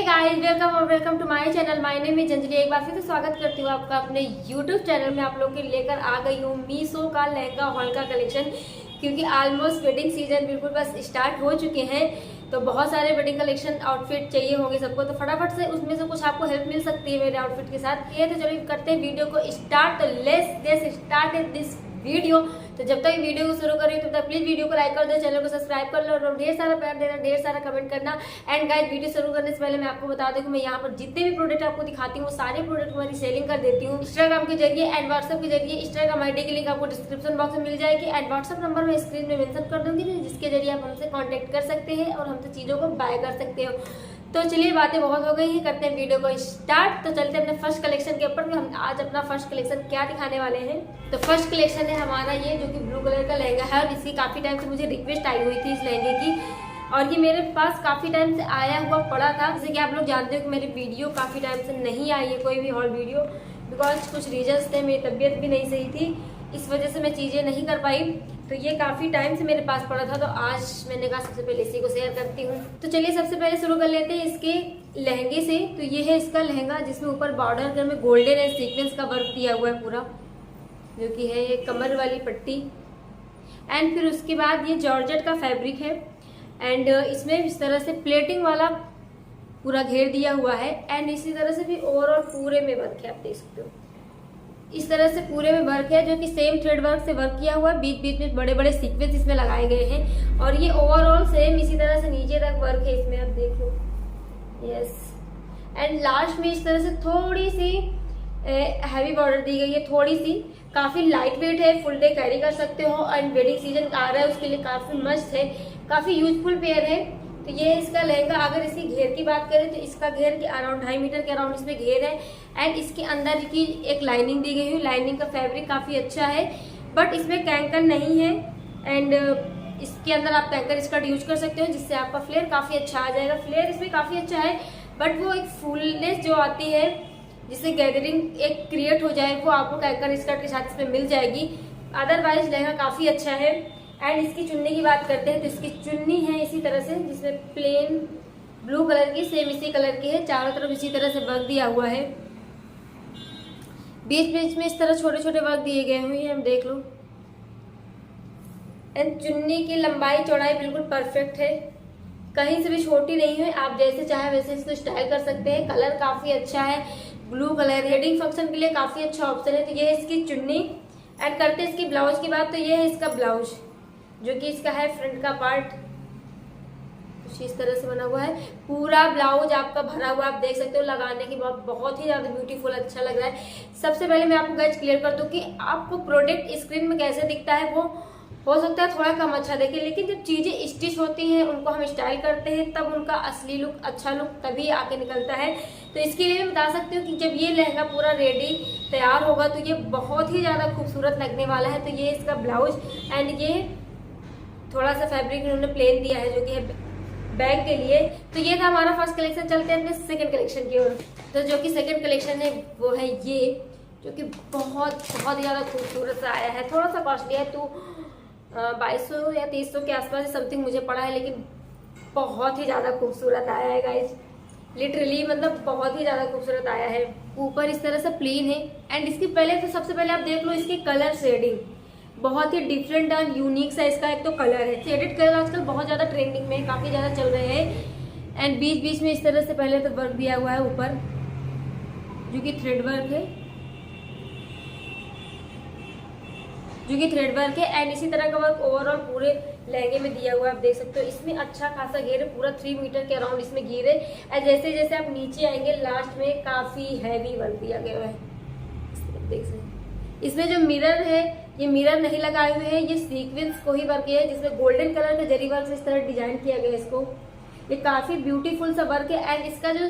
Guys, welcome और welcome to my channel. My name is Anjali. एक बार फिर से स्वागत करती हूँ आपका अपने यूट्यूब चैनल में। आप लोग के लेकर आ गई हूँ मीशो का लहंगा हॉल का कलेक्शन, क्योंकि ऑलमोस्ट वेडिंग सीजन बिल्कुल बस स्टार्ट हो चुके हैं। तो बहुत सारे वेडिंग कलेक्शन आउटफिट चाहिए होंगे सबको, तो फटाफट से उसमें से कुछ आपको हेल्प मिल सकती है मेरे आउटफिट के साथ। ये तो चलिए करते हैं वीडियो को स्टार्ट। तो let's get started this video. तो जब तक वीडियो को शुरू करें तब तक प्लीज वीडियो को लाइक कर दो, चैनल को सब्सक्राइब कर लो और ढेर सारा प्यार देना, ढेर सारा कमेंट करना। एंड गाइस, वीडियो शुरू करने से पहले मैं आपको बता दूं कि मैं यहाँ पर जितने भी प्रोडक्ट आपको दिखाती हूँ वो सारे प्रोडक्ट हमारी सेलिंग कर देती हूँ इंस्टाग्राम के जरिए एंड व्हाट्सएप के जरिए। इंस्टाग्राम आईडी की लिंक आपको डिस्क्रिप्शन बॉक्स में मिल जाएगी एंड व्हाट्सएप नंबर मैं स्क्रीन में मेंशन कर दूंगी, जिसके जरिए आप हमसे कॉन्टेक्ट कर सकते हैं और हमसे चीजों को बाय कर सकते हो। तो चलिए, बातें बहुत हो गई हैं, करते हैं वीडियो को स्टार्ट। तो चलते हैं अपने फर्स्ट कलेक्शन के ऊपर। हम आज अपना फर्स्ट कलेक्शन क्या दिखाने वाले हैं। तो फर्स्ट कलेक्शन है हमारा ये, जो कि ब्लू कलर का लहंगा है और इसकी काफी टाइम से मुझे रिक्वेस्ट आई हुई थी इस लहंगे की, और ये मेरे पास काफी टाइम से आया हुआ पड़ा था। जैसे कि आप लोग जानते हो कि मेरी वीडियो काफी टाइम से नहीं आई है, कोई भी हॉल वीडियो, बिकॉज कुछ रीजंस थे, मेरी तबीयत भी नहीं सही थी, इस वजह से मैं चीजें नहीं कर पाई। तो ये काफी टाइम से मेरे पास पड़ा था, तो आज मैंने कहा सबसे पहले इसी को शेयर करती हूँ। तो चलिए सबसे पहले शुरू कर लेते हैं इसके लहंगे से। तो ये है इसका लहंगा, जिसमें ऊपर बॉर्डर में गोल्डन एंड सीक्वेंस का वर्क दिया हुआ है पूरा, जो कि है ये कमर वाली पट्टी। एंड फिर उसके बाद ये जॉर्जेट का फैब्रिक है एंड इसमें इस तरह से प्लेटिंग वाला पूरा घेर दिया हुआ है। एंड इसी तरह से भी ओवरऑल पूरे में वर्क है, आप देख सकते हो इस तरह से पूरे में वर्क है, जो कि सेम थ्रेड वर्क से वर्क किया हुआ है। बीच बीच में बड़े बड़े सीक्वेंस इसमें लगाए गए हैं और ये ओवरऑल सेम इसी तरह से नीचे तक वर्क है इसमें, आप देख लो। यस, एंड लास्ट में इस तरह से थोड़ी सी हैवी बॉर्डर दी गई है, थोड़ी सी। काफी लाइट वेट है, फुल डे कैरी कर सकते हो एंड वेडिंग सीजन आ रहा है उसके लिए काफी मस्त है, काफी यूजफुल पेयर है। तो ये इसका लहंगा। अगर इसकी घेर की बात करें तो इसका घेर के अराउंड 2.5 मीटर के अराउंड इसमें घेर है एंड इसके अंदर की एक लाइनिंग दी गई है। लाइनिंग का फैब्रिक काफी अच्छा है, बट इसमें कैंकन नहीं है एंड इसके अंदर आप कैंकर स्कर्ट यूज कर सकते हो, जिससे आपका फ्लेयर काफी अच्छा आ जाएगा। फ्लेयर इसमें काफी अच्छा है, बट वो एक फुलनेस जो आती है, जिससे गैदरिंग एक क्रिएट हो जाए, वो आपको कैंकर स्कर्ट के साथ इसमें मिल जाएगी। अदरवाइज लहंगा काफी अच्छा है। एंड इसकी चुन्नी की बात करते हैं तो इसकी चुन्नी है इसी तरह से, जिसमें प्लेन ब्लू कलर की, सेम इसी कलर की है, चारों तरफ इसी तरह से वर्क दिया हुआ है। बीच बीच में इस तरह छोटे छोटे वर्क दिए गए हुए हैं, हम देख लो। एंड चुन्नी की लंबाई चौड़ाई बिल्कुल परफेक्ट है, कहीं से भी छोटी नहीं है। आप जैसे चाहे वैसे इसको स्टाइल कर सकते हैं। कलर काफी अच्छा है, ब्लू कलर, वेडिंग फंक्शन के लिए काफी अच्छा ऑप्शन है। तो ये है इसकी चुन्नी। एंड करते हैं इसकी ब्लाउज की बात। तो ये है इसका ब्लाउज, जो कि इसका है फ्रंट का पार्ट, कुछ इस तरह से बना हुआ है। पूरा ब्लाउज आपका भरा हुआ, आप देख सकते हो। लगाने के बाद बहुत ही ज्यादा ब्यूटीफुल, अच्छा लग रहा है। सबसे पहले मैं आपको गाइस क्लियर कर दूं कि आपको प्रोडक्ट स्क्रीन में कैसे दिखता है, वो हो सकता है थोड़ा कम अच्छा देखे, लेकिन जब चीजें स्टिच होती हैं, उनको हम स्टाइल करते हैं, तब उनका असली लुक, अच्छा लुक तभी आके निकलता है। तो इसके लिए मैं बता सकती हूँ कि जब ये लहंगा पूरा रेडी तैयार होगा तो ये बहुत ही ज्यादा खूबसूरत लगने वाला है। तो ये इसका ब्लाउज एंड ये थोड़ा सा फैब्रिक इन्होंने प्लेन दिया है, जो कि है बैग के लिए। तो ये था हमारा फर्स्ट कलेक्शन। चलते हैं अपने सेकंड कलेक्शन की ओर। तो जो कि सेकंड कलेक्शन है वो है ये, जो कि बहुत बहुत ज्यादा खूबसूरत सा आया है। थोड़ा सा कॉस्टली है, तो 2200 या 2300 के आसपास समथिंग मुझे पड़ा है, लेकिन बहुत ही ज्यादा खूबसूरत आया है गाइज, लिटरली मतलब बहुत ही ज्यादा खूबसूरत आया है। ऊपर इस तरह से प्लेन है एंड इसकी पहले तो सबसे पहले आप देख लो इसकी कलर शेडिंग, बहुत ही डिफरेंट एंड यूनिक सा इसका एक तो कलर है। शेडेड कलर आजकल बहुत ज्यादा ट्रेंडिंग में, काफी ज्यादा चल रहे हैं। एंड बीच बीच में इस तरह से पहले तो वर्क दिया हुआ है ऊपर, जो कि थ्रेड वर्क है, एंड इसी तरह का वर्क ओवरऑल पूरे लहंगे में दिया हुआ है, आप देख सकते हो। इसमें अच्छा खासा घेर है, पूरा 3 मीटर के अराउंड इसमें घेर है। एंड जैसे जैसे आप नीचे आएंगे लास्ट में काफी हैवी वर्क दिया गया है, देख सकते हैं। इसमें जो मिरर है, ये मिरर नहीं लगाए हुए हैं, ये सीक्वेंस को ही वर्क किया है, जिसमें गोल्डन कलर का जरी वर्क से इस तरह डिजाइन किया गया है इसको। ये काफी ब्यूटीफुल सा वर्क है। एंड इसका जो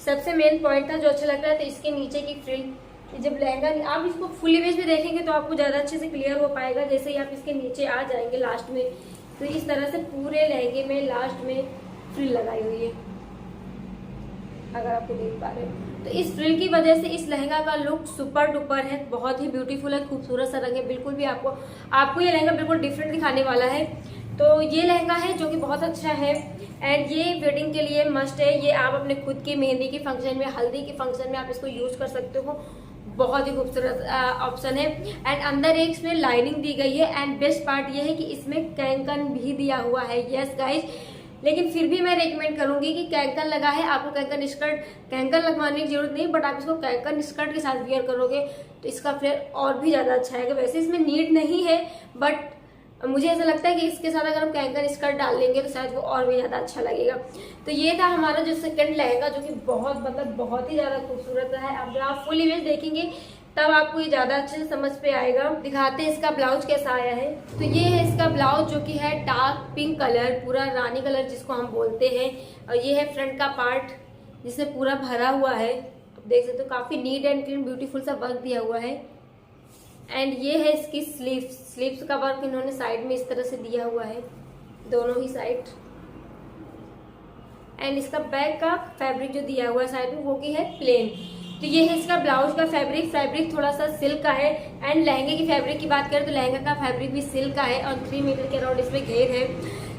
सबसे मेन पॉइंट था जो अच्छा लग रहा है, तो इसके नीचे की फ्रिल, जब लहंगा आप इसको फुल इमेज में देखेंगे तो आपको ज्यादा अच्छे से क्लियर हो पाएगा। जैसे ही आप इसके नीचे आ जाएंगे लास्ट में, तो इस तरह से पूरे लहंगे में लास्ट में फ्रिल लगाई हुई है, अगर आपको देख पा रहे हो। तो इस फ्रिल की वजह से इस लहंगा का लुक सुपर डुपर है, बहुत ही ब्यूटीफुल है, खूबसूरत सा रंग है। बिल्कुल भी आपको ये लहंगा बिल्कुल डिफरेंट दिखाने वाला है। तो ये लहंगा है जो कि बहुत अच्छा है। एंड ये वेडिंग के लिए मस्ट है। ये आप अपने खुद की मेहंदी के फंक्शन में, हल्दी के फंक्शन में आप इसको यूज कर सकते हो। बहुत ही खूबसूरत ऑप्शन है। एंड अंदर एक इसमें लाइनिंग दी गई है। एंड बेस्ट पार्ट ये है कि इसमें कैंकन भी दिया हुआ है। यस गाइज, लेकिन फिर भी मैं रेकमेंड करूंगी कि कैंकन लगा है, आपको कैंकन लगवाने की जरूरत नहीं, बट आप इसको कैंकन स्कर्ट के साथ वियर करोगे तो इसका फ्लेयर और भी ज्यादा अच्छा है। वैसे इसमें नीड नहीं है, बट मुझे ऐसा लगता है कि इसके साथ अगर हम कैंकन स्कर्ट डाल लेंगे तो शायद वो और भी ज्यादा अच्छा लगेगा। तो ये था हमारा जो सेकंड लहंगा, जो कि बहुत ही ज्यादा खूबसूरत है। अब जब आप फुल इमेज देखेंगे तब आपको ये ज्यादा अच्छे से समझ पे आएगा। दिखाते हैं इसका ब्लाउज कैसा आया है। तो ये है इसका ब्लाउज, जो कि है डार्क पिंक कलर, पूरा रानी कलर जिसको हम बोलते हैं। और ये है फ्रंट का पार्ट जिसमें पूरा भरा हुआ है। आप देख सकते हो काफी नीट एंड क्लीन ब्यूटीफुल सा वर्क दिया हुआ है। एंड ये है इसकी स्लीव्स का वर्क इन्होंने साइड में इस तरह से दिया हुआ है, दोनों ही साइड। एंड इसका बैक का फैब्रिक जो दिया हुआ है साइड में वो की है प्लेन। तो ये है इसका ब्लाउज का फैब्रिक थोड़ा सा सिल्क का है। एंड लहंगे की फैब्रिक की बात करें तो लहंगा का फैब्रिक भी सिल्क का है और 3 मीटर के अराउंड इसमें घेर है।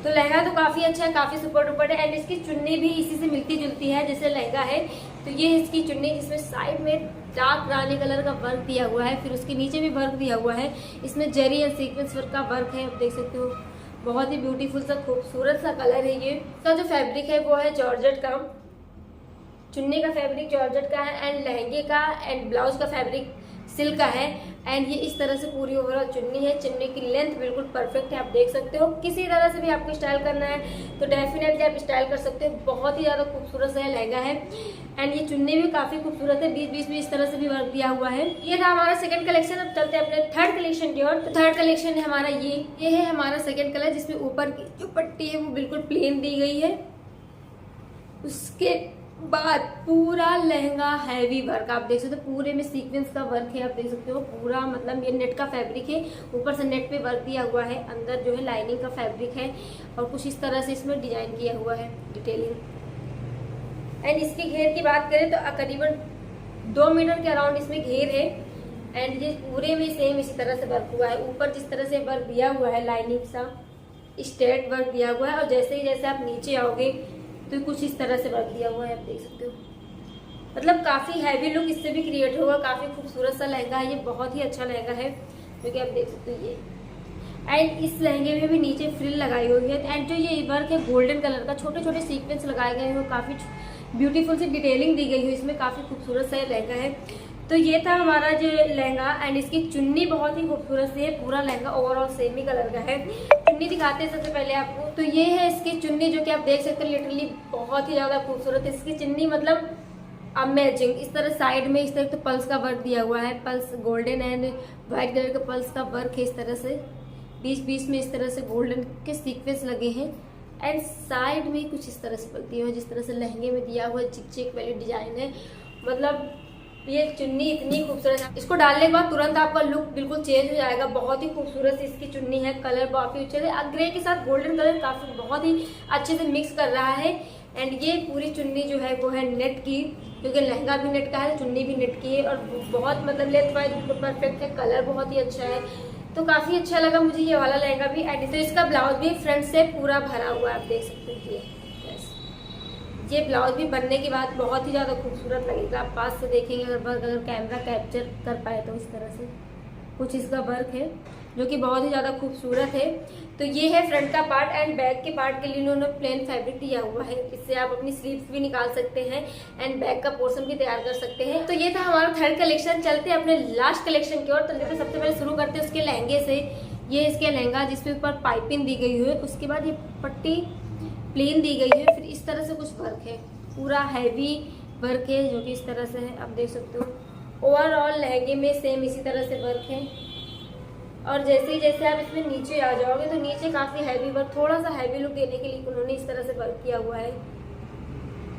तो लहंगा तो काफी अच्छा है, काफी सुपर डुपर है। एंड इसकी चुन्नी भी इसी से मिलती जुलती है जैसे लहंगा है। तो ये इसकी चुन्नी जिसमें साइड में डार्क रानी कलर का वर्क दिया हुआ है, फिर उसके नीचे भी वर्क दिया हुआ है। इसमें जरी एंड सीक्वेंस वर्क का वर्क है, आप देख सकते हो। बहुत ही ब्यूटीफुल सा खूबसूरत सा कलर है ये। इसका जो फैब्रिक है वो है जॉर्जेट का। चुन्नी का फैब्रिक जॉर्जेट का है एंड लहंगे का एंड ब्लाउज का फैब्रिक सिल्क का है। एंड ये इस तरह से पूरी ओवरऑल चुन्नी है। चुन्नी की लेंथ बिल्कुल परफेक्ट है, आप देख सकते हो। किसी तरह से भी आपको स्टाइल करना है तो डेफिनेटली आप स्टाइल कर सकते हो। बहुत ही ज्यादा खूबसूरत सा लहंगा है। एंड ये चुन्नी भी काफी खूबसूरत है, बीच बीच में इस तरह से भी वर्क दिया हुआ है। ये था हमारा सेकंड कलेक्शन। अब चलते हैं अपने थर्ड कलेक्शन की ओर। तो थर्ड कलेक्शन है हमारा ये है हमारा सेकंड कलर, जिसमें ऊपर की जो पट्टी है वो बिल्कुल प्लेन दी गई है। उसके बाद पूरा लहंगा हैवी वर्क, आप देख सकते हो पूरे में सीक्वेंस का वर्क है, आप देख सकते हो पूरा। मतलब ये नेट का फैब्रिक है, ऊपर से नेट पे वर्क दिया हुआ है, अंदर जो है लाइनिंग का फैब्रिक है और कुछ इस तरह से इसमें डिजाइन किया हुआ है, डिटेलिंग। एंड इसके घेर की बात करें तो करीबन 2 मीटर के अराउंड इसमें घेर है। एंड ये पूरे में सेम इसी तरह से वर्क हुआ है। ऊपर जिस तरह से वर्क दिया हुआ है लाइनिंग सा स्ट्रेट वर्क दिया हुआ है, और जैसे आप नीचे आओगे तो कुछ इस तरह से वर्क दिया हुआ है, आप देख सकते हो। मतलब काफी हैवी लुक इससे भी क्रिएट होगा। काफी खूबसूरत सा लहंगा है ये, बहुत ही अच्छा लहंगा है जो कि आप देख सकते हो ये। एंड इस लहंगे में भी नीचे फ्रिल लगाई हुई है। एंड जो ये वर्क है गोल्डन कलर का, छोटे छोटे सीक्वेंस लगाए गए हैं, काफी ब्यूटीफुल सी डिटेलिंग दी गई है इसमें, काफी खूबसूरत सा लहंगा है। तो ये था हमारा जो लहंगा। एंड इसकी चुन्नी बहुत ही खूबसूरत सी है। पूरा लहंगा ओवरऑल सेम ही कलर का है। चुन्नी दिखाते हैं सबसे पहले आपको। तो ये है इसकी चुन्नी, जो कि आप देख सकते हैं लिटरली बहुत ही ज्यादा खूबसूरत है इसकी चुन्नी, मतलब अमेजिंग। इस तरह साइड में इस तरह तो पल्स का वर्क दिया हुआ है, pulse golden and white colour का पल्स का वर्क है। इस तरह से बीच बीच में इस तरह से गोल्डन के सीक्वेंस लगे हैं। एंड साइड में कुछ इस तरह से दिया हुआ है, जिस तरह से लहंगे में दिया हुआ चिक चिक वाली डिजाइन है। मतलब ये चुन्नी इतनी खूबसूरत है, इसको डालने के बाद तुरंत आपका लुक बिल्कुल चेंज हो जाएगा। बहुत ही खूबसूरत सी इसकी चुन्नी है, कलर काफी अच्छे से ग्रे के साथ गोल्डन कलर काफी बहुत ही अच्छे से मिक्स कर रहा है। एंड ये पूरी चुन्नी जो है वो है नेट की, क्योंकि लहंगा भी नेट का है, चुन्नी भी नेट की है और बहुत मतलब लेंथ वाइज बिल्कुल परफेक्ट है। कलर बहुत ही अच्छा है, तो काफी अच्छा लगा मुझे ये वाला लहंगा भी। एंड इसका ब्लाउज भी फ्रंट से पूरा भरा हुआ है, आप देख सकते हैं। ये ब्लाउज भी बनने के बाद बहुत ही ज़्यादा खूबसूरत लगेगा। आप पास से देखेंगे अगर कैमरा कैप्चर कर पाए तो इस तरह से कुछ इसका वर्क है जो कि बहुत ही ज़्यादा खूबसूरत है। तो ये है फ्रंट का पार्ट। एंड बैक के पार्ट के लिए उन्होंने प्लेन फैब्रिक दिया हुआ है, इससे आप अपनी स्लीव्स भी निकाल सकते हैं एंड बैक का पोर्शन भी तैयार कर सकते हैं। तो ये था हमारा थर्ड कलेक्शन। चलते हैं अपने लास्ट कलेक्शन की ओर। तो देखो सबसे पहले शुरू करते हैं उसके लहंगे से। ये इसके लहंगा जिसपे ऊपर पाइपिंग दी गई है, उसके बाद ये पट्टी प्लेन दी गई है, फिर इस तरह से कुछ वर्क है, पूरा हैवी वर्क है जो कि इस तरह से है, आप देख सकते हो। ओवरऑल लहंगे में सेम इसी तरह से वर्क है। और जैसे आप इसमें नीचे आ जाओगे तो नीचे काफी हैवी वर्क, थोड़ा सा हैवी लुक देने के लिए उन्होंने इस तरह से वर्क किया हुआ है।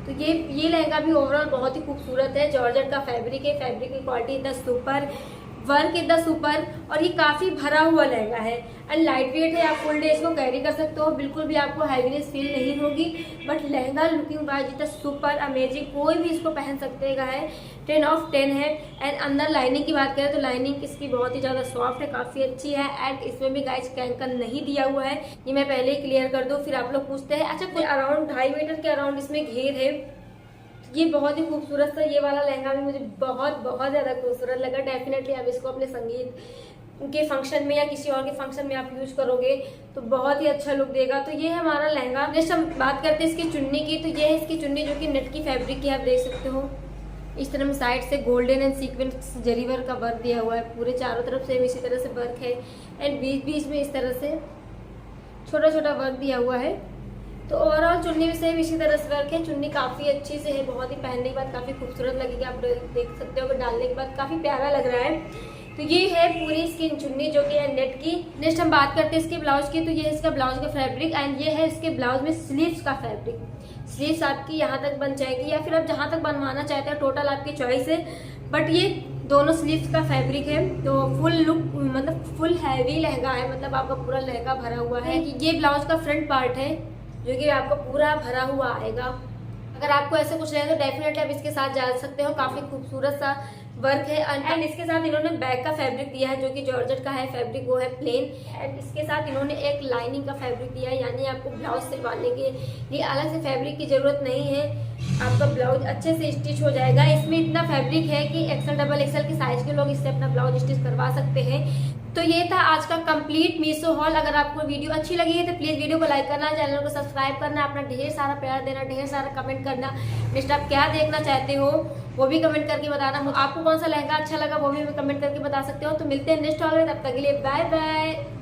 तो ये लहंगा भी ओवरऑल बहुत ही खूबसूरत है। जॉर्जेट का फैब्रिक है, फैब्रिक की क्वालिटी इतना super work is the super. और ये काफी भरा हुआ लहंगा है एंड लाइट वेट है, आप फुल डे इसको कैरी कर सकते हो, बिल्कुल भी आपको हैवीनेस फील नहीं होगी। But lehenga looking wise is the super amazing, कोई भी इसको पहन सकतेगा है, 10 ऑफ 10 है। एंड अंदर लाइनिंग की बात करें तो लाइनिंग इसकी बहुत ही ज्यादा सॉफ्ट है, काफी अच्छी है। एंड इसमें भी गाइस कैंकन नहीं दिया हुआ है, ये मैं पहले ही क्लियर कर दूं, फिर आप लोग पूछते हैं अच्छा कोई अराउंड 2.5 मीटर के अराउंड इसमें घेर है। ये बहुत ही खूबसूरत सा ये वाला लहंगा भी मुझे बहुत बहुत ज्यादा खूबसूरत लगा। डेफिनेटली आप इसको अपने संगीत के फंक्शन में या किसी और के फंक्शन में आप यूज करोगे तो बहुत ही अच्छा लुक देगा। तो ये है हमारा लहंगा। नेक्स्ट हम बात करते हैं इसकी चुन्नी की। तो ये है इसकी चुन्नी जो कि नेट की फैब्रिक की, आप देख सकते हो इस तरह में साइड से golden and sequence zari work का वर्क दिया हुआ है, पूरे चारों तरफ से इसी तरह से वर्क है। एंड बीच बीच में इस तरह से छोटा छोटा वर्क दिया हुआ है। तो ओवरऑल चुन्नी भी सेम इसी तरह से वर्क है। चुन्नी काफी अच्छी से है, बहुत ही पहनने के बाद काफी खूबसूरत लगेगी, आप देख सकते हो कि डालने के बाद काफी प्यारा लग रहा है। तो ये है पूरी स्किन चुन्नी जो कि है नेट की। नेक्स्ट हम बात करते हैं इसके ब्लाउज की। तो ये है इसका ब्लाउज का फैब्रिक एंड ये है इसके ब्लाउज में स्लीव्स का फैब्रिक। स्लीव्स आपकी यहाँ तक बन जाएगी या फिर आप जहाँ तक बनवाना चाहते हैं, टोटल आपकी चॉइस है। बट ये दोनों स्लीव्स का फैब्रिक है, तो फुल लुक मतलब फुल हैवी लहंगा है, मतलब आपका पूरा लहंगा भरा हुआ है। ये ब्लाउज का फ्रंट पार्ट है जो कि आपका पूरा भरा हुआ आएगा। अगर आपको ऐसे कुछ लगे तो डेफिनेटली आप इसके साथ जा सकते हो, काफी खूबसूरत सा वर्क है। एंड इसके साथ इन्होंने बैक का फैब्रिक दिया है जो कि जॉर्जेट का है फैब्रिक, वो है प्लेन। एंड इसके साथ इन्होंने एक लाइनिंग का फैब्रिक दिया है, यानी आपको ब्लाउज सिलवाने के लिए अलग से फैब्रिक की जरूरत नहीं है, आपका ब्लाउज अच्छे से स्टिच हो जाएगा। इसमें इतना फैब्रिक है कि एक्सल डबल एक्सल की साइज के लोग इससे अपना ब्लाउज स्टिच करवा सकते हैं। तो ये था आज का कंप्लीट मीशो हॉल। अगर आपको वीडियो अच्छी लगी है तो प्लीज वीडियो को लाइक करना, चैनल को सब्सक्राइब करना, अपना ढेर सारा प्यार देना, ढेर सारा कमेंट करना। नेक्स्ट आप क्या देखना चाहते हो वो भी कमेंट करके बताना। आपको कौन सा लहंगा अच्छा लगा वो भी कमेंट करके बता सकते हो। तो मिलते हैं नेक्स्ट हॉल में, तब तक के लिए बाय बाय।